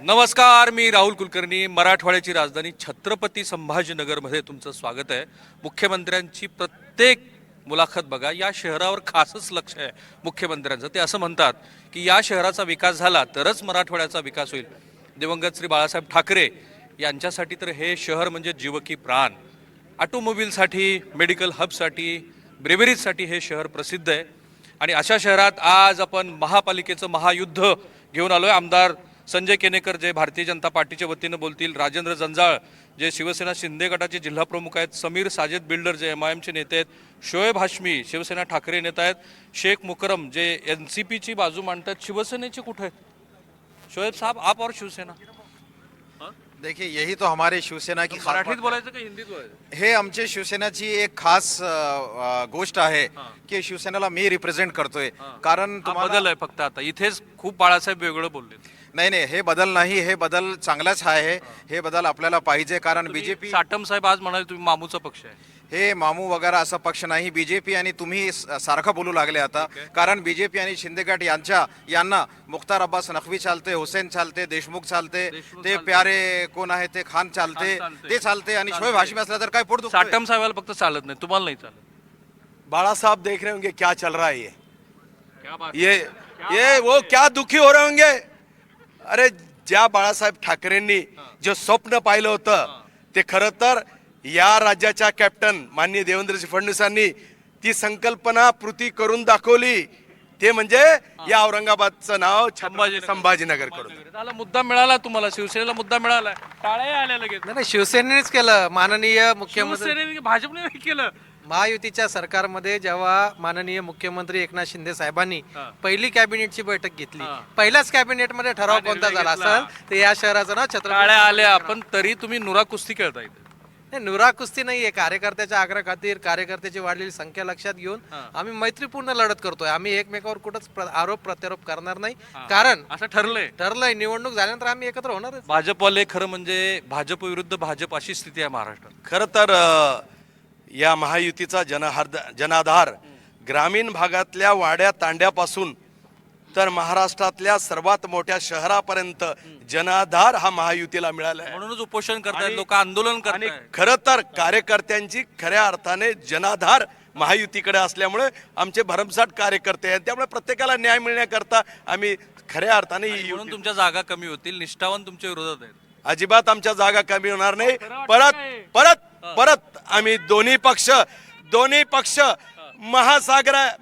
नमस्कार, मी राहुल कुलकर्णी. मराठवाड्याची राजधानी छत्रपती संभाजीनगरमध्ये तुमचं स्वागत आहे. मुख्यमंत्र्यांची प्रत्येक मुलाखत बघा, या शहरावर खासच लक्ष आहे मुख्यमंत्र्यांचं. ते असं म्हणतात की या शहराचा विकास झाला तरच मराठवाड्याचा विकास होईल. दिवंगत श्री बाळासाहेब ठाकरे यांच्यासाठी तर हे शहर म्हणजे जीव की प्राण. ऑटोमोबिलसाठी, मेडिकल हबसाठी, ब्रेवरीजसाठी हे शहर प्रसिद्ध आहे. आणि अशा शहरात आज आपण महापालिकेचं महायुद्ध घेऊन आलोय. आमदार संजय केनेकर जे भारतीय जनता पार्टीच्या वतीनं बोलतील, राजेंद्र जंजाळ जे शिवसेना शिंदे गटाचे जिल्हाप्रमुख आहेत, समीर साजेद बिल्डर जे MIMचे नेते आहेत, शोएब हाशमी शिवसेना ठाकरे नेता आहेत, शेख मुकरम जे NCPची बाजू मांडतात. शिवसेनेचे कुठे आहेत शोएब साहब, आप और शिवसेना? देखिए, यही तो हमारे शिवसेना की खास मराठीत बात बोलायचं का हिंदीत बोलायचं? आहे. हे आमचे शिवसेनाची एक खास गोष्ट आहे की शिवसेनेला मी रिप्रेझेंट करतोय. कारण हा बदल आहे फक्त. आता इथेच खूप बाळासाहेब वेगळं बोलले. नाही, हे बदल नाही, हे बदल चांगलाच आहे. हे बदल आपल्याला पाहिजे. कारण बीजेपी, साटम साहेब आज म्हणाले तुम्ही मामूचा पक्ष आहे. हे मामू वगैरे असा पक्ष नाही. बीजेपी आणि तुम्ही सारखं बोलू लागले आता. कारण बीजेपी आणि शिंदे गट यांना मुख्तार अब्बास नखवी चालते, हुसेन चालते, देशमुख चालते, ते प्यारे कोण आहे ते खान चालते, ते चालते. आणि शोएब हाशमी असला तर काय पोट दुखतोय? साटम साहेबाला फक्त चालत नाही, तुम्हाला नाही चालत. बाड़ा साहब देख रहे होंगे क्या चल रहा है क्या बात? ये वो क्या दुखी हो रहे होंगे. अरे, ज्या बाळासाहेब ठाकरेंनी जे स्वप्न पाहिलं होतं ते खरं तर या राज्याच्या कॅप्टन माननीय देवेंद्रजी फडणवीसांनी ती संकल्पना पूर्ती करून दाखवली. ते म्हणजे या औरंगाबादचं नाव संभाजीनगर करून. त्याला मुद्दा मिळाला, तुम्हाला शिवसेनेला मुद्दा मिळाला. टाळ्या आल्या लगेच. नाही, शिवसेनेनेच केलं. माननीय मुख्यमंत्री शिवसेनेने भाजपने नाही केलं. महायुतीच्या सरकारमध्ये जेव्हा माननीय मुख्यमंत्री एकनाथ शिंदे साहेबांनी पहिली कॅबिनेटची बैठक घेतली, पहिल्याच कॅबिनेटमध्ये ठराव कोणता झाला असेल तर या शहराचं नाव छत्रपती. टाळ्या आल्या, पण तरी तुम्ही नुरा कुस्ती खेळता इथे. नाही, नुरा कुस्ती नाहीये. कार्यकर्त्याच्या आग्रह खातीर, कार्यकर्त्याची वाढलेली संख्या लक्षात घेऊन आम्ही मैत्रीपूर्ण लढत करतोय. आम्ही एकमेकावर कुठंच आरोप प्रत्यारोप करणार नाही. कारण असं ठरलंय निवडणूक झाल्यानंतर आम्ही एकत्र होणार. भाजपवाले खरं म्हणजे भाजप विरुद्ध भाजप अशी स्थिती आहे महाराष्ट्रात. खरं तर या महायुतीचा जनाधार ग्रामीण भागातल्या वाड्या तांड्यापासून तर महाराष्ट्रातल्या सर्वात मोठ्या शहरापर्यंत जनाधार हा महायुतीला मिळाला आहे. म्हणूनच उपोषण करतायत लोक, आंदोलन आणि करतायत. खरं तर कार्यकर्त्यांची खऱ्या अर्थाने जनाधार महायुतीकडे असल्यामुळे आमचे भरमसाठ कार्यकर्ते आहेत. त्यामुळे प्रत्येकाला न्याय मिळण्याकरता आम्ही खऱ्या अर्थाने म्हणून तुमच्या जागा कमी होतील. निष्ठावान तुमच्या विरोधात आहेत. अजिबात आमच्या जागा कमी होणार नाही. परत आम्ही दोन्ही पक्ष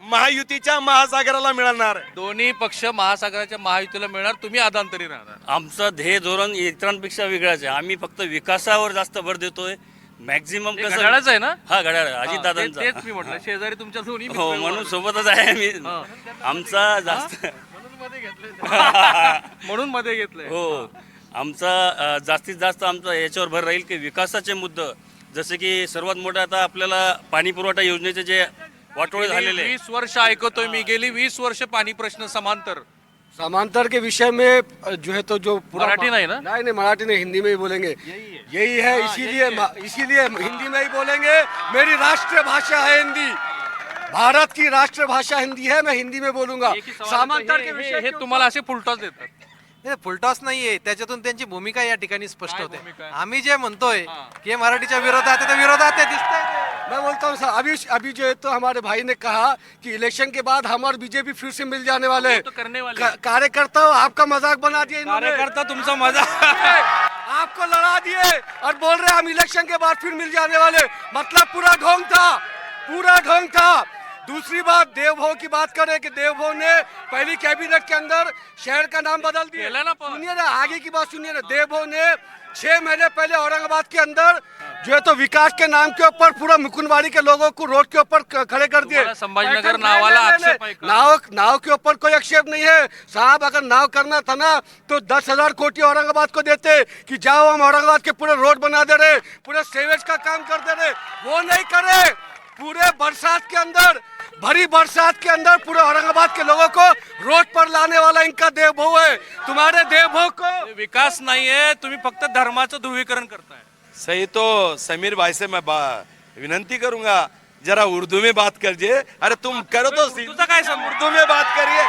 महायुतीच्या महासागराला मिळणार. दोन्ही पक्ष महासागराच्या महायुतीला मिळणार. तुम्ही अदांतरी राहणार. आमचं ध्येय धोरण इतरांपेक्षा वेगळाच आहे. आम्ही फक्त विकासावर जास्त भर देतोय. मॅक्झिमम कसं घड्याळच आहे ना? हा, घड्याळ अजित दादांचा. तेच मी म्हटलं, शेजारी तुमच्या दोन्ही हो, म्हणून सोबतच आहे आम्ही. आमचा जास्त म्हणून मध्ये घेतलंय. हो, आमचा जास्तीत जास्त आमचा याच्यावर भर राहील की विकासाचे मुद्दे, जसे की सर्वात मोठं आता आपल्याला पाणी पुरवठा योजनेचे जे वाटोळे झालेले 20 वर्ष ऐकतोय मी. गेली 20 वर्ष पाणी प्रश्न समांतर के विषय में जो है तो जो पूरा मराठी नहीं ना? नहीं, मराठी नहीं, हिंदी में ही बोलेंगे. यही है, इसीलिए हिंदी में ही बोलेंगे. मेरी राष्ट्रीय भाषा है हिंदी. भारत की राष्ट्रीय भाषा हिंदी है. मैं हिंदी में बोलूंगा. समांतर के विषय हे तुम्हाला असे फुलटॉस देतात. फुलटॉस नाहीये, त्याच्यातून त्यांची भूमिका या ठिकाणी स्पष्ट होते. आम्ही जे म्हणतोय की मराठीच्या विरोधात आहे, ते विरोधात आहे, दिसतंय ते. मैं बोलता हूँ सर, अभी जो है तो हमारे भाई ने कहा कि इलेक्शन के बाद हम और बीजेपी फिर से मिल जाने वाले हैं. तो करने वाले कार्यकर्ता आपका मजाक बना दिया इन्होंने. कार्यकर्ता तुमचा मजा आपको लड़ा दिए और बोल रहे हम इलेक्शन के बाद फिर मिल जाने वाले. मतलब पूरा ढोंग था. दूसरी बात, देवभोग की बात करें कि देवभोग ने पहली कैबिनेट के अंदर शहर का नाम बदल दिया. सुनिए ना, आगे की बात सुनिए ना. देवभोग ने 6 महीने पहले औरंगाबाद के अंदर जो है तो विकास के नाम के ऊपर पूरा मुकुंदवाड़ी के लोगों को रोड के ऊपर खड़े कर दिए. संभाजीनगर नावाला आक्षेप आहे का? नाव के ऊपर कोई आक्षेप नहीं है साहब. अगर नाव करना था ना तो 10,000 कोटी औरंगाबाद को देते कि जाओ हम औरंगाबाद के पूरे रोड बना दे रहे, पूरे सेवेज का काम कर दे रहे. वो नहीं करे. पूरे भरी बरसात के अंदर पूरे औरंगाबाद के लोगों को रोड पर लाने वाला इनका देवभोग है. तुम्हारे देवभोग को विकास नाहीये, तुम्ही फक्त धर्माचं ध्रुवीकरण करताय. सही तो समीर भाई से मैं विनंती करूंगा, जरा उर्दू में बात कीजिए. अरे तुम करो तो उर्दूचा काय संबंध? उर्दू में बात करिए.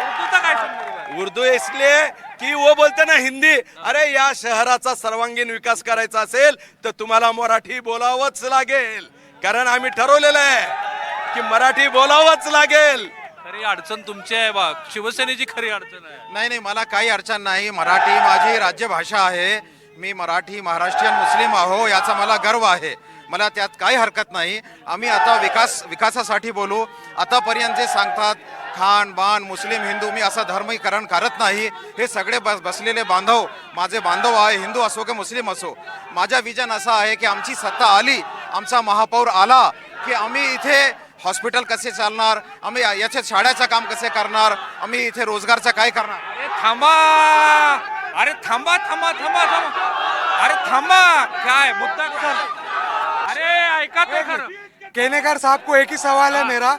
उर्दूचा काय संबंध? उर्दू इसलिए कि वो बोलते ना हिंदी. अरे या शहराचा सर्वांगीण विकास करायचा असेल तर तुम्हाला मराठी बोलावंच लागेल, कारण आम्ही ठरवलेलं आहे की मराठी बोलावंच लागेल. खरी अडचण तुमची आहे बा, शिवसेनेची खरी अडचण आहे. नाही नाही, मला काही अडचण नाही. मराठी माझी राज्यभाषा आहे. मी मराठी महाराष्ट्रीयन मुस्लिम आहो, याचा मला गर्व आहे. मला त्यात काही हरकत नाही. आम्ही आता विकासासाठी बोलू. आतापर्यंत जे सांगतात खान बान मुस्लिम हिंदू, मी असं धर्मीकरण करत नाही. हे सगळे बसलेले बांधव माझे बांधव आहे, हिंदू असो की मुस्लिम असो. माझा विजन असा आहे की आमची सत्ता आली, आमचा महापौर आला की आम्ही इथे हॉस्पिटल कसे चालणार, आम्ही याचे शाळेचं काम कसे करणार, आम्ही इथे रोजगारचं काय करणार. अरे थांबा, अरे थांबा थांबा थांबा थांबा, अरे थांबा, काय मुद्दा काय? अरे ऐका तर खरं. केनेकर साहब को एक ही सवाल है मेरा,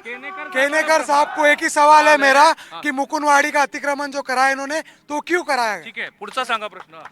केनेकर साहब को एक ही सवाल है मेरा कि मुकुंदवाड़ी का अतिक्रमण जो कराया इन्होंने तो क्यों कराया. ठीक आहे, पुढचा सांगा प्रश्न.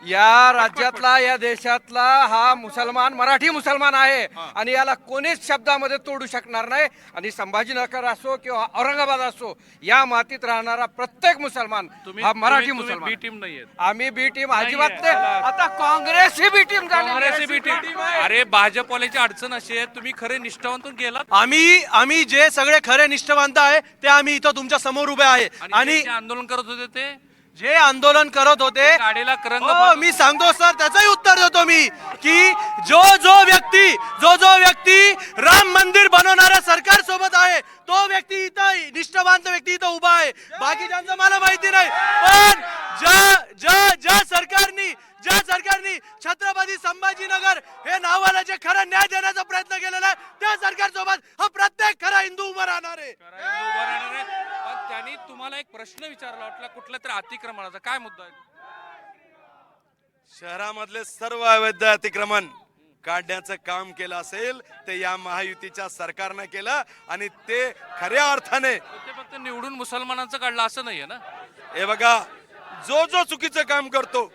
या राज्यातला या देशातला हा मुसलमान मराठी मुसलमान आहे आणि याला कोणीच शब्दामध्ये तोडू शकणार नाही. आणि संभाजीनगर असो किंवा औरंगाबाद असो, या मातीत राहणारा प्रत्येक मुसलमान हा मराठी बी मुसलमान. टीम नाहीये. आम्ही बी टीम अजिबात नाही. आता काँग्रेस ही बी टीम काँग्रेसची बी टीम. अरे भाजपवाल्याची अडचण अशी आहे, तुम्ही खरे निष्ठावंतून गेलात आम्ही जे सगळे खरे निष्ठावंत आहे ते आम्ही इथं तुमच्या समोर उभे आहे. आणि जे आंदोलन करत होते ते जे आंदोलन करत होते गाडीला करंग हो, मी सांगतो सर, त्याचंही उत्तर देतो मी की जो व्यक्ती राम मंदिर बनवणाऱ्या सरकार सोबत आहे तो व्यक्ती इथं निष्ठावंत व्यक्ती इथं उभा आहे. बाकीच्यांचं मला माहिती नाही. पण ज्या सरकारनी छत्रपती संभाजीनगर हे नावाला जे खरं न्याय देण्याचा प्रयत्न केलेला आहे त्या सरकार सोबत हा प्रत्येक खरा हिंदू उभा राहणार आहे. पण त्यांनी तुम्हाला एक प्रश्न विचारला वाटला कुठल्या तरी अतिक्रमणाचा, काय मुद्दा आहे? शहरामधले सर्व अवैध अतिक्रमण काढण्याचं काम केलं असेल ते या महायुतीच्या सरकारनं केलं आणि ते खऱ्या अर्थाने ते फक्त निवडून मुसलमानांचं काढलं असं नाहीये ना. हे बघा, जो चुकीचं काम करतो,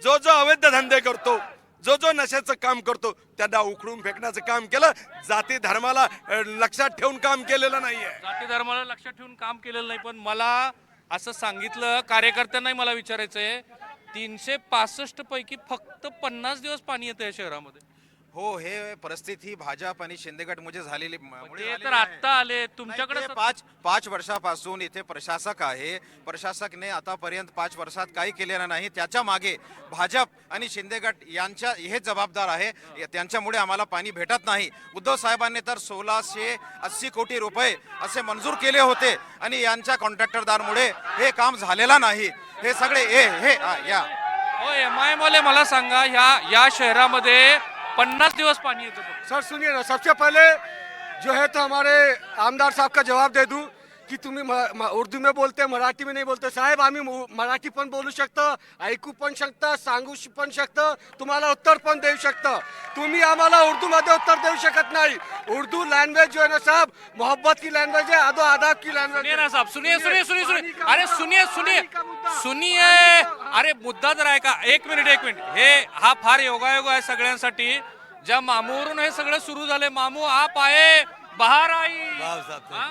जो अवैध धंदे करतो, जो नशेचं काम करतो त्यांना उखडून फेकण्याचं काम केलं. जाती धर्माला लक्षात ठेवून काम केलेलं नाहीये. जाती धर्माला लक्षात ठेवून काम केलेलं नाही. पण मला असं सांगितलं, कार्यकर्त्यांनाही मला विचारायचंय, 365 पैकी फक्त 50 दिवस पाणी येतं या शहरामध्ये. हो, हे परिस्थिती भाजप आणि शिंदे गटमुळे झालेली ते तर आत्ता आले तुमच्याकडे. पाच वर्षापासून इथे प्रशासक आहे. प्रशासकने आतापर्यंत 5 वर्षात काही केलेलं नाही. त्याच्या मागे भाजप आणि शिंदे गट यांच्या हे जबाबदार आहे. त्यांच्यामुळे आम्हाला पाणी भेटत नाही. उद्धव साहेबांनी तर 1680 कोटी रुपये असे मंजूर केले होते आणि यांच्या कॉन्ट्रॅक्टरदारमुळे हे काम झालेलं नाही. हे सगळे या MIM वाले मला सांगा, या शहरामध्ये 50 दिवस पानी है तो. सर सुनिए ना, सबसे पहले जो है तो हमारे आमदार साहब का जवाब दे दूं की तुम्ही उर्दू में बोलते, मराठी में नहीं बोलते. साहेब, आम्ही मराठी पण बोलू शकतो, ऐकू पण शकता, सांगू पण शकतो, तुम्हाला उत्तर पण देऊ शकतो. तुम्ही आम्हाला उर्दू मध्ये उत्तर देऊ शकत नाही. उर्दू लैंग्वेज जो है ना साहब, मोहब्बत की लैंग्वेज है, अदो आदाब की लैंग्वेज. सुनिए ना साहब, सुनिए. अरे सुनिए. अरे मुद्दा तर आहे का? एक मिनिट. हा फार योगायोग आहे सगळ्यांसाठी. ज्या मामूवरून हे सगळं सुरू झाले, मामू आप आए बाहर आई. हाँ?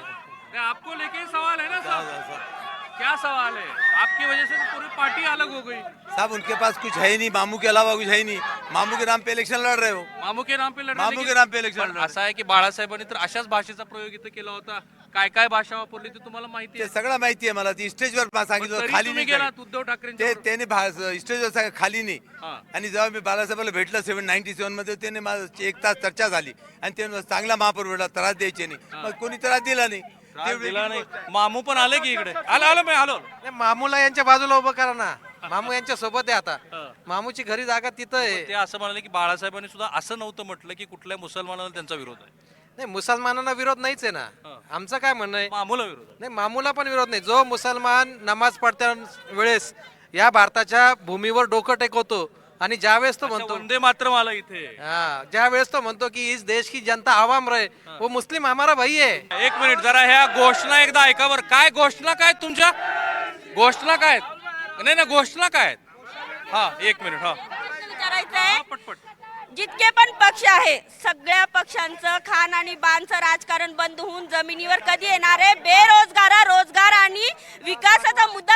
आपको लेके ही सवाल है ना साहब? क्या सवाल है? आपकी वजह से तो पूरी पार्टी अलग हो गई. साहब उनके पास कुछ है ही नहीं, मामू के अलावा कुछ है ही नहीं. मामू के नाम पे इलेक्शन लड़ रहे हो. मामू के नाम पे लढा. मामू के नाम पे इलेक्शन लड़ रहे असं आहे की बाळासाहेबांनी तर अशाच भाषेचा प्रयोग इथं केला होता. काय भाषा वापरली ते तुम्हाला माहिती ते आहे. सगळं माहिती आहे मला. ती स्टेजवर सांगितलं तरी खाली तुम्ही नाही गेलात काही. उद्धव ते ठाकरेंच्या त्याने स्टेजवर खाली नाही. हा. आणि जेव्हा मी बाळासाहेबांना भेटलं 97 मध्ये, त्याने माझं 1 तास चर्चा झाली आणि ते चांगला महापौर भेटला, त्रास द्यायचे नाही. मग कोणी त्रास दिला नाही. दिला नाही. मामू पण आले की इकडे? आलो. नाही, मामूला यांच्या बाजूला उभं करा ना. मामू यांच्या सोबत आहे आता. मामूची घरी जागा तिथं आहे. ते असं म्हणाले की बाळासाहेबांनी सुद्धा असं नव्हतं म्हटलं की कुठल्या मुसलमानाला त्यांचा विरोध आहे. नाही, मुसलमानांना विरोध नाहीच आहे ना. आमचं काय म्हणणं आहे, मामूला विरोध आहे. नाही, मामूला पण विरोध नाही. जो मुसलमान नमाज पडत्या वेळेस या भारताच्या भूमीवर डोकं टेकवतो आणि ज्यावेळेस तो म्हणतो वंदे मातरम आला इथे. ज्या वेळेस तो म्हणतो की इस देश की जनता आवाम रहे, वो मुस्लिम हमारा भाई है. एक मिनिट जरा ह्या घोषणा एकदा ऐका बरं. काय घोषणा काय तुमच्या? घोषणा काय? नाही घोषणा काय? हा, एक मिनिट. हा, विचारायचंय, पटपट. जितके पण पक्ष आहे सगळ्या पक्षांचं खान आणि बाणचं राजकारण बंद होऊन जमिनीवर कधी येणार आहे? बेरोजगार रोजगार आणि विकासाचा मुद्दा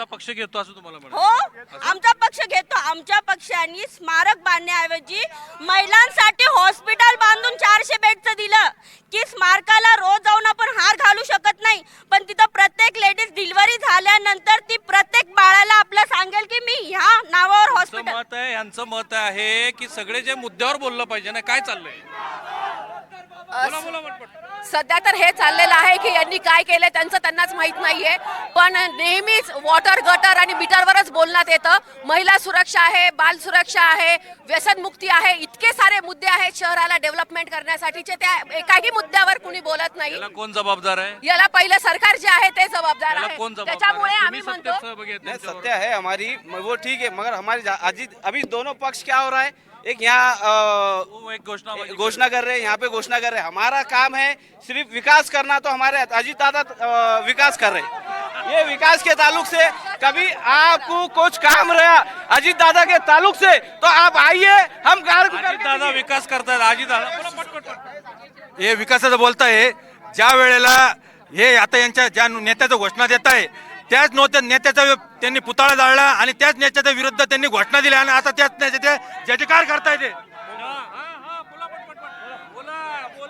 तुमचा पक्ष घेतो असं तुम्हाला हो म्हणायचं? आमचा पक्ष घेतो. आमच्या पक्षाने स्मारक बांधण्याऐवजी महिलांसाठी हॉस्पिटल बांधून 400 बेडचं दिलं की स्मारकाला रोज जाऊन आपण हार घालू शकत नाही, पण तिथं प्रत्येक लेडीज डिलिव्हरी झाल्यानंतर ती प्रत्येक बाळाला आपलं सांगेल की मी ह्या नावावर यांचं हॉस्पिटल. मत आहे, यांचं मत आहे की सगळे जे मुद्द्यावर बोललं पाहिजे ना, काय चाललंय? बोला बोला पटपट. सध्या तर हे चाललेलं आहे की यांनी काय केलंय त्यांचं त्यांनाच माहित नाहीये, पण नेहमीच वॉटर गटर आणि मीटरवरच बोलण्यात येतं. महिला सुरक्षा आहे, बाल सुरक्षा आहे, व्यसनमुक्ती आहे, इतके सारे मुद्दे आहेत शहराला डेव्हलपमेंट करण्यासाठीचे, त्या एकाही मुद्द्यावर कुणी बोलत नाही. याला कोण जबाबदार आहे? याला पहिलं सरकार जे आहे ते जबाबदार याला आहे. कोण जबाबदार त्याच्यामुळे आहे? आम्ही तुम्ही म्हणतो सत्तेत सहभागी आहेत नहीं त्यांच्यावर. सत्य है हमारी वो ठीक है, मगर हमारी अभी दोनों पक्ष क्या हो रहा है, एक यहाँ वो एक घोषणा घोषणा कर रहे हैं, यहाँ पे घोषणा कर रहे हैं. हमारा काम है सिर्फ विकास करना, तो हमारे अजीत दादा विकास कर रहे हैं. ये विकास के ताल्लुक से कभी आपको कुछ काम रहा अजीत दादा के ताल्लुक से तो आप आइए, हम कार्य दादा विकास करतायत. आजी दादा बोला पटपट. हे विकासाचं बोलताय. ज्या वेळेला हे आता यांच्या ज्या नेत्याचं घोषणा देत आहे त्याच नेत्याचा त्यांनी पुतळा जाळला आणि त्याच नेत्याच्या विरुद्ध त्यांनी घोषणा दिल्या आणि आता त्याच नेत्याचे जयजयकार करतायत.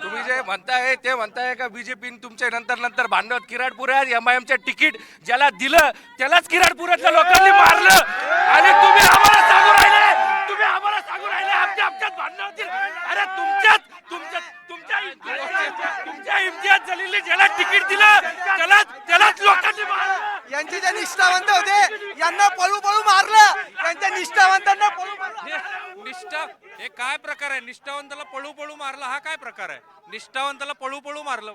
तुम्ही जे म्हणताय ते म्हणताय का बीजेपी तुमच्या नंतर भांडवत किराडपुऱ्यात MIMच्या तिकीट ज्याला दिलं त्यालाच किराडपुऱ्यातल्या लोकांनी मारलं आणि तुम्ही आम्हाला सांगू राहिले आमच्यात भांडण होतील. अरे तुमच्या इम्तियाज जलीलने ज्याला तिकीट दिलं त्यालाच लोकांनी मारलं. यांचे जे निष्ठावंत होते यांना पळू मारलं, यांच्या निष्ठावंतांना निष्ठा हे काय प्रकार आहे? निष्ठावंताला पळू मारला हा काय प्रकार आहे? निष्ठावंताला पळू मारलं.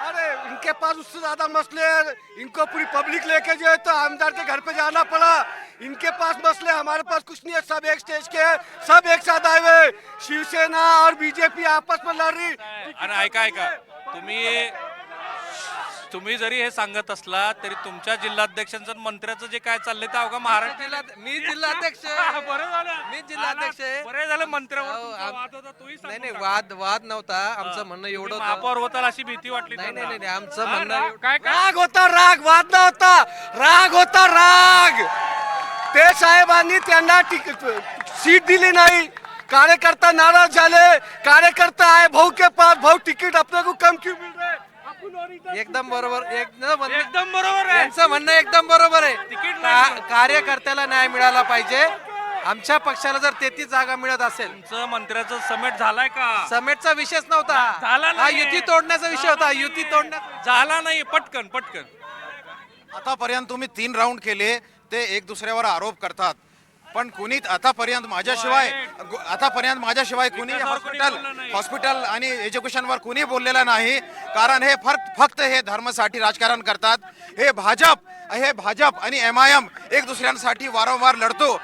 अरे इनके पास उससे ज्यादा मसले हैं, इनको पूरी पब्लिक लेके जो है तो आमदार के घर पे जाना पड़ा. इनके पास मसले, हमारे पास कुछ नहीं है, सब एक स्टेज के हैं, सब एक साथ आए हुए. शिवसेना और बीजेपी आपस में लड़ रही. आणि ऐका तुम्ही जरी हे सांगत असला तरी तुमच्या जिल्हाध्यक्षांचं आणि मंत्र्याचं जे काय चाललंय ते अवघा महाराष्ट्राला. मी जिल्हाध्यक्ष बरं झालं. मी जिल्हाध्यक्ष आहे. बरं झालं मंत्र्यावर हो, तुमचा वाद होता, तोही सांगून नाही टाका. वाद नव्हता. आमचं म्हणणं एवढं तुम्ही होतं. महापौर होताल अशी भीती वाटली नाही त्यांना. नाही आमचं हा, म्हणणं राग- काय काय राग होता, राग वाद नव्हता, राग होता, राग. ते साहेबांनी त्यांना सीट दिली नाही, कार्यकर्ता नाराज झाले. कार्यकर्ता आहे भाऊ के पास, भाऊ तिकीट अपने को कम क्यों मिल रहे? एकदम बरोबर. एकदम बरोबर आहे. यांचं म्हणणं एकदम बरोबर आहे. तिकीट नाही. कार्यकर्त्याला न्याय मिळाला पाहिजे. आमच्या पक्षाला जर 33 जागा मिळत असेल, तुमचं मंत्र्याचं समेट झालाय का? समेटचा विषयच नव्हता. झाला हा नाही. युती तोडण्याचा विषय होता. युती तोडण्याचा झाला नाही. पटकन आतापर्यंत तुम्ही 3 राऊंड केले, ते एक दुसऱ्यावर आरोप करतात, पण कुणी आतापर्यंत माझ्याशिवाय कुणी हॉस्पिटल आणि एज्युकेशनवर कुणी बोललेलं नाही. कारण हे फक्त हे धर्मासाठी राजकारण करतात. हे भाजप आणि MIM एक दुसऱ्यांसाठी वारंवार लढतो.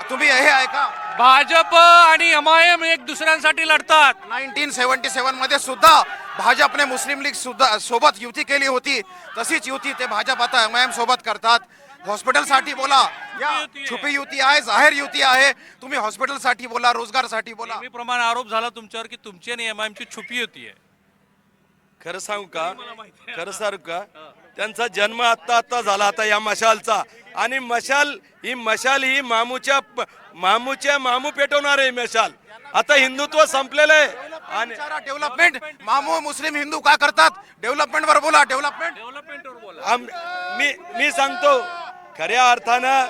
तुम्ही हे ऐका, भाजप आणि MIM एक दुसऱ्यांसाठी लढतात. 1977 मध्ये सुद्धा भाजपने मुस्लिम लीग सुद्धा सोबत युती केली होती. तशीच युती ते भाजप आता MIM सोबत करतात. हॉस्पिटलसाठी बोला, या छुपी युती आहे, जाहीर युती आहे. तुम्ही हॉस्पिटलसाठी बोला, रोजगारसाठी बोला. प्रमाणे आरोप झाला तुमच्यावर की तुमची आणि MIM ची छुपी युती आहे. खरं सांगू का त्यांचा जन्म आता झाला आता या मशालचा. आणि मशाल ही मामू पेटवणार आहे मशाल. आता हिंदुत्व संपलेलं आहे. आणि डेव्हलपमेंट मामू मुस्लिम हिंदू का करतात? डेव्हलपमेंट वर बोला. मी सांगतो, खऱ्या अर्थानं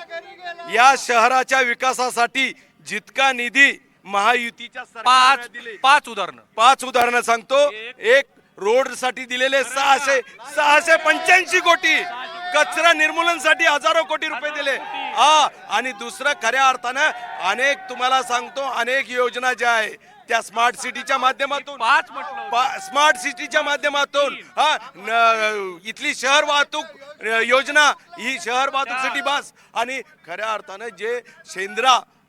या शहराच्या विकासासाठी जितका निधी महायुतीच्या सरकारने दिले, 5 उदाहरणं सांगतो. एक रोड साठी दिलेले 685 कोटी, कचरा निर्मूलनासाठी हजारो कोटी रुपये दिले. आणि दुसरं खऱ्या अर्थानं तुम्हाला सांगतो, अनेक योजना ज्या आहे त्या स्मार्ट सिटीच्या माध्यमातून इथली शहर वाहतूक योजना, ही शहर वाहतूक सिटी बस. आणि खऱ्या अर्थानं जे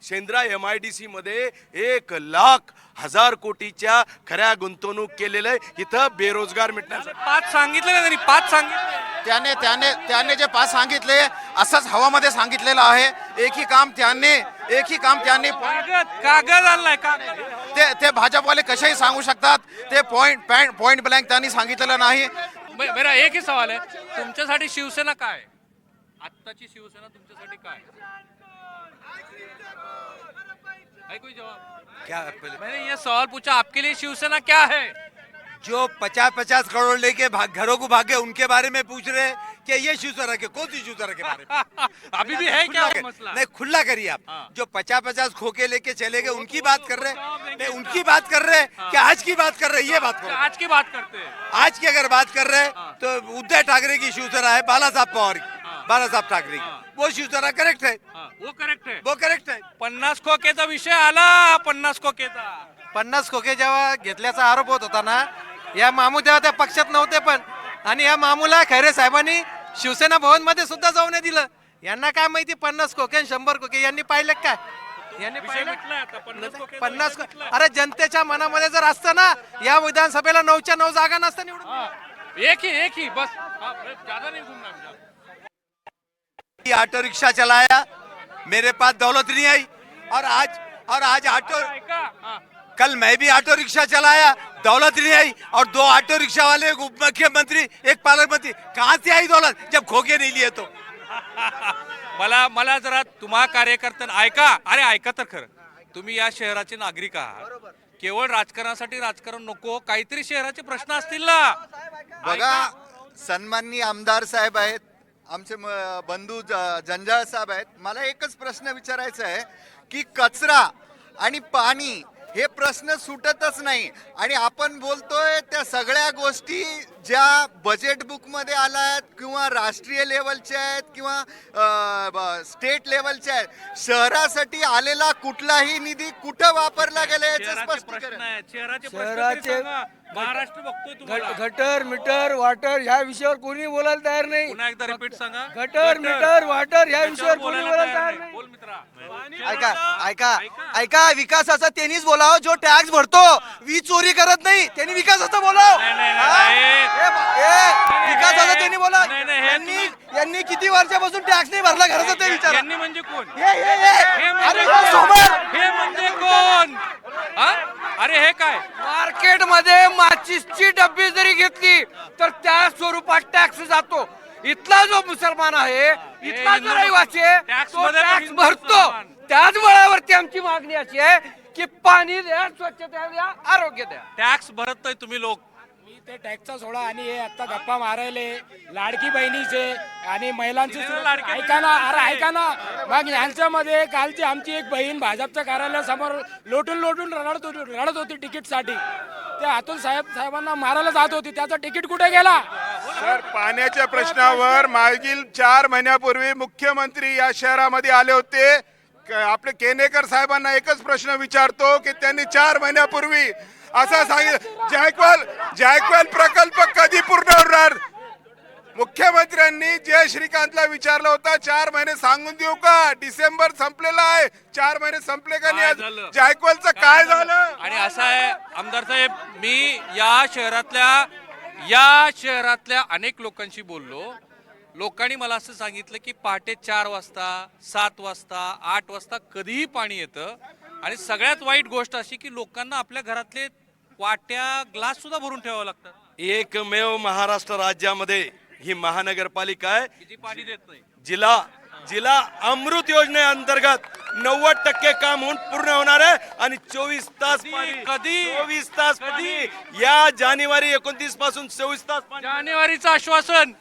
शेंद्रा MIDC मध्ये 1,00,000 कोटीच्या खऱ्या गुंतवणूक केलेलं आहे. इथं बेरोजगार मिटण्यासाठी 5 सांगितलं ना त्यांनी. 5 सांगितले. त्याने जे 5 सांगितले असंच हवामध्ये सांगितलेलं आहे. एकही काम त्यांनी कागद आणलाय. ते भाजपवाले कसेही सांगू शकतात. ते पॉइंट ब्लँक त्यांनी सांगितलेलं नाही. मेरा एक ही सवाल है, तुमच्यासाठी शिवसेना काय? आत्ताची शिवसेना तुमच्यासाठी काय है कोई जवाब? क्या मैंने ये सवाल पूछा, आपके लिए शिवसेना क्या है? जो 50-50 करोड़ लेके घरों को भागे उनके बारे में पूछ रहे हैं कि ये शिवसेना के कौन सी शिवसेना के बारे में अभी भी है क्या खुला वो कर- मसला? नहीं खुला करिए आप। हाँ। जो 50-50 खोके लेके चले गए उनकी बात कर रहे हैं, नहीं उनकी बात कर रहे हैं कि आज की बात कर रहे हैं, ये बात करो। आज की बात करते हैं। आज की अगर बात कर रहे हैं तो उद्धव ठाकरे की शिवसेना है, बाला साहब पवार की, बाला साहब ठाकरे की, वो शिवसेना करेक्ट है, हाँ, वो करेक्ट आहे. वो करेक्ट है। 50 खोकेचा विषय आला, 50 खोकेचा. 50 खोके जेव्हा घेतल्याचा आरोप होत होता ना, या मामू तेव्हा त्या पक्षात नव्हते पण, आणि या मामूला खैरे साहेबांनी शिवसेना भवन मध्ये सुद्धा जाऊ नाही दिलं. यांना काय माहिती 50 खोके आणि 100 खोके यांनी पाहिलं काय? यांनी विषय पाहिलं मिटलाय आता. 50 खोकेचा 50 विषय मिटलाय. अरे जनतेच्या मनामध्ये जर असतं ना, या विधानसभेला 9च्या 9 जागा नसतं निवडून. हाँ, एक ही बस. हाँ, ज्यादा नहीं घूमना मुझे. ऑटो रिक्शा चलाया, मेरे पास दौलत नहीं आई, और आज ऑटो, ऐका, हाँ. कल मैं भी ऑटो रिक्शा चलाया, दौलत नहीं आई, और 2 ऑटो रिक्शा वाले, एक उप मुख्यमंत्री, एक पालक मंत्री, कहाँ से आई दौलत जब खोके नहीं लिए तो? मला जरा तुम्हा कार्यकर्त्यांना ऐका. अरे ऐका तर खरं, तुम्ही या शहराचे नागरिक आहात. केवळ राजकारणासाठी राजकारण नको, काहीतरी शहराचे प्रश्न असतील ना. बघा, सन्माननीय आमदार साहेब आहेत, आमचे बंधू जंजाळ साहेब आहेत. मला एकच प्रश्न विचारायचा आहे की कचरा आणि पाणी हे प्रश्न सुटतच नाही, आणि आपण बोलतोय त्या सगळ्या गोष्टी ज्या बजेट बुक मध्ये आल्या आहेत किंवा राष्ट्रीय लेवलच्या आहेत किंवा स्टेट लेवलच्या आहेत, शहरासाठी आलेला कुठलाही निधी कुठं वापरला गेला याचं शहराचे स्पष्टीकरण. प्रश्न आहेत, शहराचे प्रश्न तरी सांगा. महाराष्ट्र बघतोय तुम्हाला. गटर मीटर वॉटर ह्या विषयावर कोणी बोलायला तयार नाही. पुन्हा एकदा रिपीट सांगा. गटर मीटर वॉटर ह्या त्याच्यावर विषयावर कोणी बोलायला बोलायला तयार तयार नाही. नाही. बोल मित्रा. ऐका विकासाचा त्यांनीच बोलावं जो टॅक्स भरतो, वीज चोरी करत नाही, त्यांनी विकासाचं बोलाव. विकासाचं त्यांनी बोला. नाही, नाही, हे यांनी किती वर्षापासून टॅक्स नाही भरला घराचा ते विचार. यांनी म्हणजे कोण? हे म्हणजे कोण? हे म्हणजे कोण? हा? अरे हे काय? मार्केट मध्ये माचीसची डब्बी जरी घेतली तर त्या स्वरूपात टॅक्स जातो. इथला जो मुसलमान आहे, इथला जो रहिवासी आहे, टॅक्स तो मध्ये टॅक्स पण भरतो. मुसलमान. त्याच बळावरती आमची मागणी अशी आहे की पाणी द्या, स्वच्छता द्या, आरोग्य द्या. टॅक्स भरत नाही तुम्ही लोक. मी ते टॅक्सचा सोडा आणि हे आता गप्पा मारायले लाडकी बहिणीचे आणि महिलांचे कशाला लाडक्या ऐका ना, बहिणी? अरे ऐका ना. मग यांच्यामध्ये कालची आमची एक बहीण भाजपच्या कार्यालयासमोर लोटून रडत होती तिकीटसाठी. ते अतुल साहेबांना मारायला जात होती, त्याचं तिकीट कुठे गेला? सर, पाण्याच्या प्रश्नावर मागील 4 महिन्यापूर्वी मुख्यमंत्री या शहरामध्ये आले होते. आपले केनेकर साहेबांना एकच प्रश्न विचारतो की त्यांनी 4 महिन्यापूर्वी असं सांगितलं, जायकवाल प्रकल्प कधी पूर्ण होणार? मुख्यमंत्र्यांनी जय श्रीकांतला विचारलं होतं 4 महिने सांगून देऊ का? डिसेंबर संपलेला आहे, 4 महिने संपले का काय नाही? झालं? जायकवालचं काय झालं? आणि असं आहे आमदार साहेब, मी या शहरातल्या अनेक लोकांशी बोललो. लोकांनी मला असं सांगितलं की पहाटे 4 वाजता, 7 वाजता, 8 वाजता कधीही पाणी येतं. आणि सगळ्यात वाईट गोष्ट अशी की लोकांना आपल्या घरातले वाट्या ग्लास सुद्धा भरून ठेवावं लागतं. एकमेव महाराष्ट्र राज्यामध्ये ही महानगरपालिका आहे की जी पाणी देत नाही. जिला अमृत योजनेअंतर्गत 90% काम होऊन पूर्ण होणार आहे, आणि 24 तास पाणी. कधी? 24 तास पाणी. या जानेवारी 29 पासून 24 तास पाणी. जानेवारीचं आश्वासन.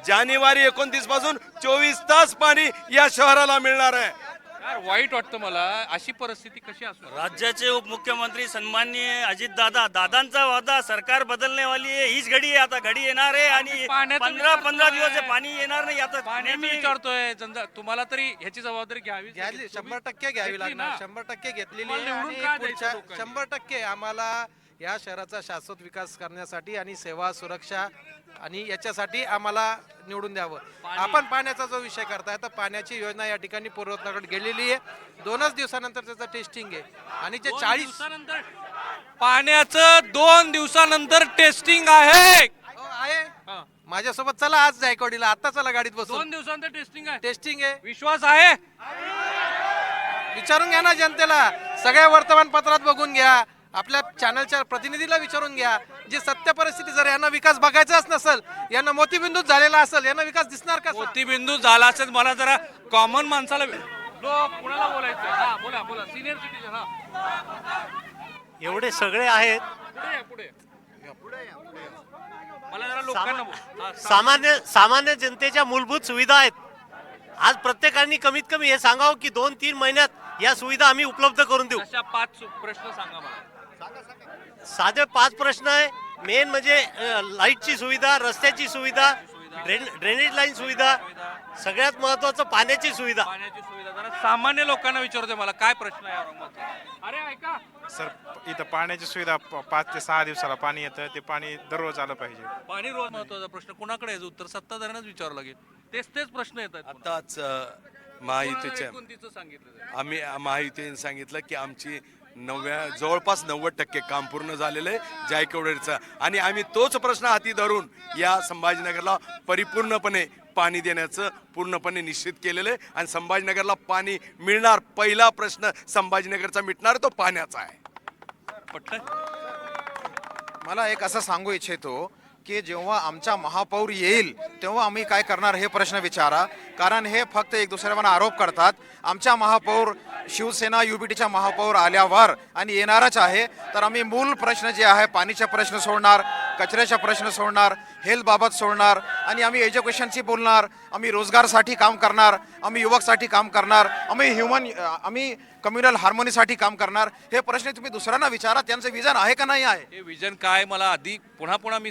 जानेवारी 29 पासून 24 तास पाणी या शहराला मिळणार आहे. यार वाईट वाटतं मला, अशी परिस्थिती कशी असणार? राज्याचे उपमुख्यमंत्री सन्माननीय अजित दादांचा वादा सरकार बदलने वाली आहे. हीच घडी आहे, आता घडी येणार आहे, आणि पाण्याचं 15 दिवस हे पाणी येणार नाही. आता पाण्याचं विचारतोय तुम्हाला, तरी ह्याची जबाबदारी घ्यावी. 100% घ्यावी लागणार. 100% घेतलेली तुम्हाला आहे. निवडून आणि का द्यायचं पुढच्या लोकांनी? 100% आम्हाला या शहराचा शाश्वत विकास करण्यासाठी आणि सेवा सुरक्षा आणि याच्यासाठी आम्हाला निवडून द्यावं. आपण पाण्याचा जो विषय करताय, तर पाण्याची योजना या ठिकाणी पूर्वतनाकडे गेलेली आहे. 2च दिवसानंतर त्याचं टेस्टिंग आहे, आणि जे 40 दिवसानंतर पाण्याचं 2 दिवसानंतर टेस्टिंग आहे. आहे. माझ्यासोबत चला आज जायकवाडीला, आता चला गाडीत 2 बसून. दिवसानंतर टेस्टिंग आहे. टेस्टिंग आहे. विश्वास आहे. विचारून घ्या ना जनतेला, सगळ्या वर्तमानपत्रात बघून घ्या. आपल्या चॅनलच्या प्रतिनिधीला विचारून घ्या. जे सत्य परिस्थिती, जर यांना विकास बघायचाच नसेल, यांना मोतीबिंदूच झालेला असेल, यांना विकास दिसणार का? मोतीबिंदू झाला असेल. मला जरा कॉमन माणसाला कुणाला बोलायचं? हा बोला बोला, सिनियर सिटीजन. हा एवढे सगळे आहेत. पुढे मला जरा लोकांना हा, सामान्य जनतेच्या मूलभूत सुविधा आहेत. आज प्रत्येकाने कमीत कमी हे सांगावं की 2-3 महिन्यात या सुविधा आम्ही उपलब्ध करून देऊ. अशा 5 प्रश्न सांगा मला. साधे 5 प्रश्न आहे. मेन म्हणजे लाईटची सुविधा, रस्त्याची सुविधा, ड्रेनेज लाईन सुविधा, सगळ्यात महत्वाचं पाण्याची सुविधा. पाण्याची सुविधा जरा सामान्य लोकांना विचारतोय मला काय प्रश्न आहे औरंगाबादचा. अरे ऐका सर, इथं पाण्याची सुविधा 5 ते 6 दिवसाला पाणी येतं, ते पाणी दररोज आलं पाहिजे. पाणी रोज महत्वाचा प्रश्न. कुणाकडे याचं उत्तर सत्ताधाऱ्यांनाच विचारावं लागेल. तेच प्रश्न येतात. आताच महायुतीच्या कोणतीचं सांगितलं? आम्ही महायुतीने सांगितलं की आमची जवळपास 90% काम पूर्ण झालेलं आहे जायकवाडीचं, आणि आम्ही तोच प्रश्न हाती धरून या संभाजीनगरला परिपूर्णपणे पाणी देण्याचं पूर्णपणे निश्चित केलेलं आहे. आणि संभाजीनगरला पाणी मिळणार. पहिला प्रश्न संभाजीनगरचा मिटणार तो पाण्याचा आहे. मला एक असं सांगू इच्छितो की जेव्हा आमचा महापौर येईल तेव्हा आम्ही काय करणार हे प्रश्न विचारा. कारण हे फक्त एक दुसऱ्यावर आरोप करतात. आमचा महापौर शिवसेना युबीटीचा महापौर आल्यावर आणि येणारच आहे, तर आम्ही मूल प्रश्न जे आहे पाणीचे प्रश्न सोडणार, कचऱ्याचा प्रश्न सोडणार, हेल्थ बाबत सोडणार, आणि आम्ही एज्युकेशनची बोलणार, आम्ही रोजगारसाठी काम करणार, आम्ही युवकसाठी काम करणार, आम्ही कम्युनल हार्मोनीसाठी काम करणार. हे प्रश्न तुम्ही दुसऱ्यांना विचारा, त्यांचं विजन आहे का नाही आहे. हे विजन काय, मला आधी पुन्हा मी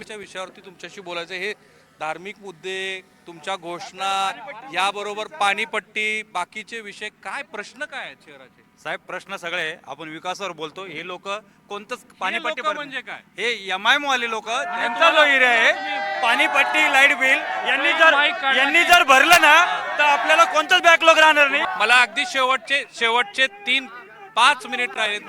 विषयावरती तुमच्याशी बोलायचं. हे धार्मिक मुद्दे, तुमच्या घोषणा, याबरोबर पाणीपट्टी, बाकीचे विषय, काय प्रश्न काय आहेत शहराचे? साहेब प्रश्न सगळे आपण विकासावर बोलतो. हे लोक कोणतंच पाणीपट्टी म्हणजे काय? हे एमआयएम वाले लोक, त्यांचा जो एरिया आहे पाणीपट्टी लाईट बिल यांनी जर भरलं ना तर आपल्याला कोणतंच बॅकलॉग राहणार नाही. मला अगदी शेवटचे 3-5 मिनिट राहिलेत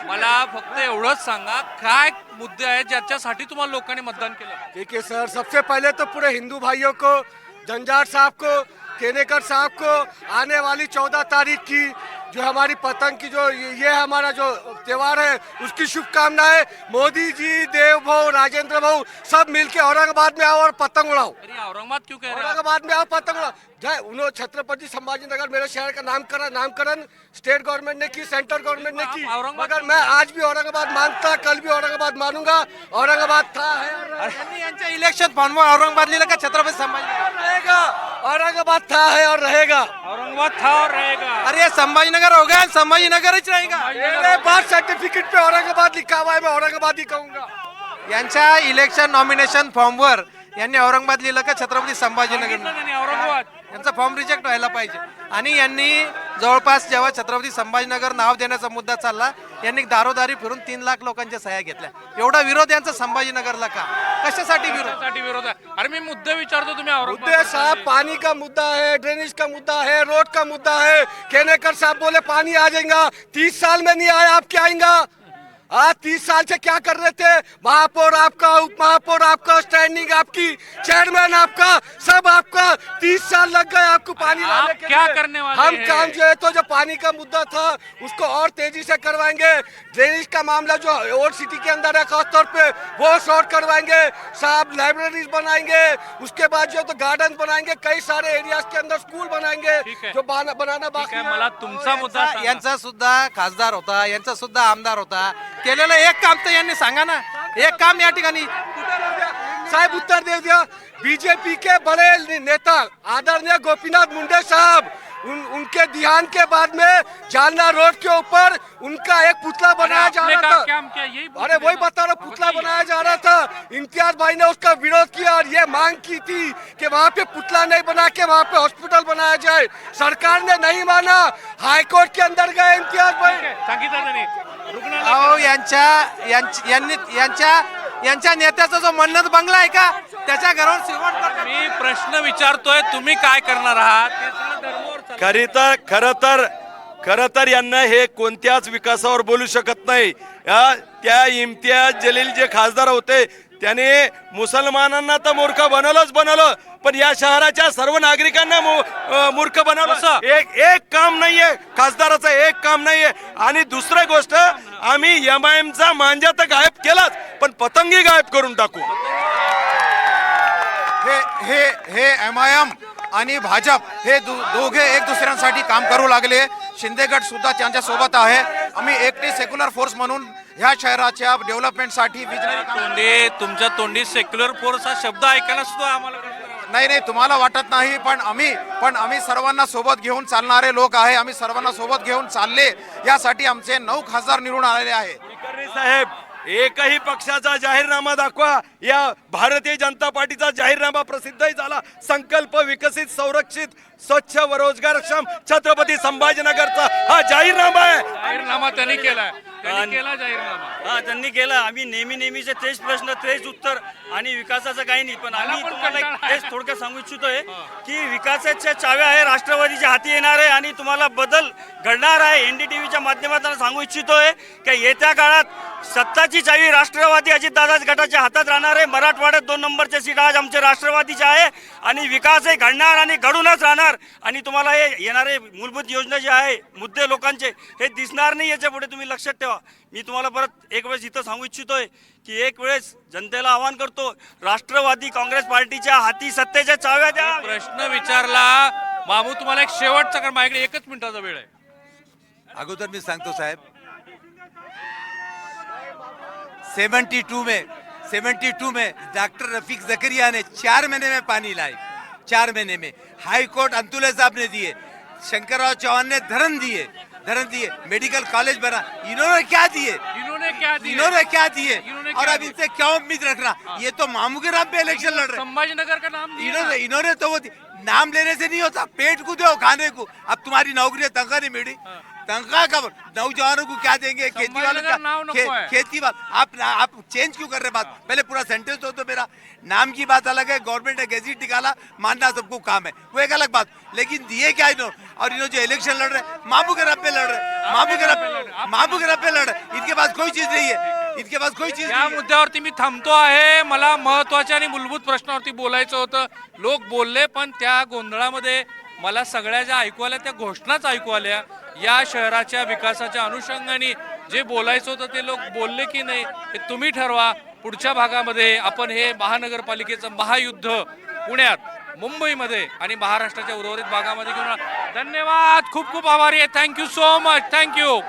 मला फक्त एवढंच सांगा, काय मुद्दे आहेत ज्याच्यासाठी तुम्हाला लोकांनी मतदान केलं? देखिए सर, सबसे पहले तो पूरे हिंदू भाइयों को, जंजाड़ साहब को, केनेकर साहब को आने वाली 14 तारीख की जो हमारी पतंग की जो ये हमारा जो त्योहार है उसकी शुभकामनाएं. मोदी जी, देव भाऊ, राजेंद्र भाऊ सब मिलके औरंगाबाद में आओ और पतंग उड़ाओ. औरंगाबाद क्यों कह रहे हैं? औरंगाबाद में आओ, पतंग उड़ाओ. जय उन्होंने छत्रपति संभाजीनगर मेरे शहर का नामकरण स्टेट गवर्नमेंट ने की, सेंट्रल गवर्नमेंट ने की, मगर मैं आज भी औरंगाबाद मानता, कल भी औरंगाबाद मानूंगा. औरंगाबाद था है इलेक्शन फॉर्म में औरंगाबाद लिखा छत्रपति संभाजीनगर रहेगा. औरंगाबाद था है और रहेगा. औरंगाबाद था और रहेगा. अरे संभाजीनगर हो गया, संभाजीनगर ही रहेगा. मेरे बर्थ सर्टिफिकेट पे औरंगाबाद लिखा हुआ है, मैं औरंगाबाद ही कहूंगा. यांच्या इलेक्शन नॉमिनेशन फॉर्मवर यांनी औरंगाबाद लिहिलं का छत्रपती संभाजीनगर. औरंगाबाद यांचा फॉर्म रिजेक्ट व्हायला पाहिजे. आणि यांनी जवळपास जेव्हा छत्रपती संभाजीनगर नाव देण्याचा मुद्दा चालला, यांनी दारोदारी फिरून 3 लाख लोकांच्या सह्या घेतल्या. एवढा विरोध यांचा संभाजीनगरला का? कशासाठी विरोध आहे? अरे मी मुद्दे विचारतो, तुम्ही मुद्दे साहब, पानी का मुद्दा है, ड्रेनेज का मुद्दा है, रोड का मुद्दा है. केनेकर साहब बोले पानी आ जाएगा, 30 साल में नहीं आया, आप क्या आएगा? 30 साल से क्या कर रहे थे? महापौर आपका, उप महापौर आपका, स्टैंडिंग आपकी, चेयरमैन आपका, सब आपका. 30 साल लग गए आपको पानी लाने के लिए. क्या करने वाले हम हैं? काम जो है तो जो पानी का मुद्दा था उसको और तेजी से करवाएंगे. ड्रेनेज का मामला जो ओल्ड सिटी के अंदर है खासतौर पे वो सॉर्ट करवाएंगे साहब. लाइब्रेरीज बनाएंगे, उसके बाद जो तो गार्डन बनाएंगे, कई सारे एरियाज के अंदर स्कूल बनाएंगे जो बनाना बाकी है. मला तुमचा मुद्दा सांगा. यांचा सुद्धा खासदार होता, यांचा सुद्धा आमदार होता. केलेलं एक काम तर यांनी सांगा ना, एक काम या ठिकाणी साहेब उत्तर दे दिया. बीजेपी के बड़े नेता आदरणीय गोपीनाथ मुंडे साहब, उनके देहांत के बाद में जालना रोड के ऊपर उनका एक पुतला बनाया जा रहा था. अरे वही बता रहा, पुतला बनाया जा रहा था. इम्तियाज भाई ने उसका विरोध किया और ये मांग की थी कि वहाँ पे पुतला नहीं बना के वहाँ पे हॉस्पिटल बनाया जाए. सरकार ने नहीं माना, हाईकोर्ट के अंदर गए इम्तियाज भाई. अहो यांच्या नेत्याचा जो मन्नत बंगला आहे का त्याच्या घरावर सिमेंट करतात. मी प्रश्न विचारतोय, तुम्ही काय करणार आहात? ते सगळं धर्मावर खर तर यांना हे कोणत्याच विकासावर बोलू शकत नाही. त्या इम्तियाज जलील जे खासदार होते त्याने मुसलमानांना तर मूर्ख बनवलं, पण या शहराच्या सर्व नागरिकांना मूर्ख बनवलं. एक काम नाहीये खासदाराचं, एक काम नाहीये. आणि दुसरी गोष्ट, आम्ही MIM चा मांजा तर गायब केलाच, पण पतंगी गायब करून टाकू. हे MIM आणि भाजप हे दोघे एक दुसऱ्यांसाठी काम करू लागले. शिंदे गट सुद्धा त्यांच्या सोबत आहे. आम्ही एकटी सेक्युलर फोर्स म्हणून ह्या शहराच्या डेव्हलपमेंटसाठी तुमच्या तोंडी सेक्युलर फोर्स हा शब्द ऐकायला सुद्धा आम्हाला नाही तुम्हाला वाटत नाही, पण आम्ही सर्वांना सोबत घेऊन चालणारे लोक आहे. आम्ही सर्वांना सोबत घेऊन चालले, यासाठी आमचे 9 खासदार निवडून आलेले आहे. कुलकर्णी साहेब, एकही पक्षाचा जाहीरनामा दाखवा. या भारतीय जनता पार्टीचा जाहीरनामा प्रसिद्धही झाला. संकल्प विकसित संरक्षित स्वच्छ व रोजगारक्षम छत्रपती संभाजीनगरचा हा जाहीरनामा आहे. जाहीरनामा त्यांनी केला जाहीरनामा. हा, त्यांनी केला. आम्ही नेहमीचे तेच प्रश्न, तेच उत्तर, आणि विकासाचं काही नाही. पण आम्ही तुम्हाला तेच थोडक्यात सांगू इच्छितोय की विकासाच्या चाव्या आहे राष्ट्रवादीच्या हाती येणार आहे आणि तुम्हाला बदल घडणार आहे. NDTVच्या माध्यमातून सांगू इच्छितोय की येत्या काळात सत्ताची चावी राष्ट्रवादी अजितदादाच गटाच्या हातात राहणार आहे. मराठवाड्यात 2 नंबरचे सीट आज आमचे राष्ट्रवादीचे आहे आणि विकासही घडणार आणि घडूनच राहणार. आणि तुम्हाला हे येणारे मूलभूत योजना जे आहे, मुद्दे लोकांचे, हे दिसणार नाही. याच्या पुढे तुम्ही लक्षात ठेवा. मी तुम्हाला परत एक वेळेस इथं सांगू इच्छितोय की एक वेळेस जनतेला आवाहन करतो, राष्ट्रवादी काँग्रेस पार्टीच्या हाती सत्तेच्या चाव्या द्या. प्रश्न विचारला मामू. तुम्हाला एक शेवटचा, कारण माझ्याकडे 1 मिनिटाचा वेळ आहे. अगोदर मी सांगतो साहेब, 72 में डॉक्टर रफीक जकरिया ने 4 महीने में पानी लाए. 4 महीने में हाई कोर्ट अंतुले साहब ने दिए, शंकरराव चौहान ने धरन दिए, मेडिकल कॉलेज बना. इन्होंने क्या दिए? और अब इनसे क्या उम्मीद रखना? ये तो मामू के नाम पे इलेक्शन लड़ रहे. संभाजीनगर का नाम दिया. इन्होंने तो वो नाम लेने से नहीं होता, पेट को दो खाने को. अब तुम्हारी नौकरी है, तनख्वाह नहीं मिली, तनख्वाह का नौजवानों को क्या देंगे? खेती वालों का खेती वाल. आप चेंज क्यों कर रहे बात? पहले पूरा सेंटेंस हो. तो मेरा नाम की बात अलग है, गवर्नमेंट ने गैजेट निकाला, मानना सबको काम है, वो एक अलग बात. लेकिन दिए क्या इन्होंने? और इन्होंने जो इलेक्शन लड़ रहे, मामू के रब पे लड़ रहे, मामू के रब पे लड़ रहे. इनके पास कोई चीज नहीं है, इनके पास कोई चीज. या मुद्द्यावरती मी थांबतो आहे. मला महत्वाच्या आणि मूलभूत प्रश्नावरती बोलायचं होतं. लोक बोलले, पण त्या गोंधळामध्ये मला सगळ्या ज्या ऐकू आल्या त्या घोषणाच ऐकू आल्या. या शहराच्या विकासाच्या अनुषंगाने जे बोलायचं होतं ते लोक बोलले की नाही हे तुम्ही ठरवा. पुढच्या भागामध्ये आपण हे महानगरपालिकेचं महायुद्ध पुण्यात, मुंबईमध्ये आणि महाराष्ट्राच्या उर्वरित भागामध्ये घेऊन. धन्यवाद. खूप खूप आभारी आहे. Thank you so much. थँक्यू.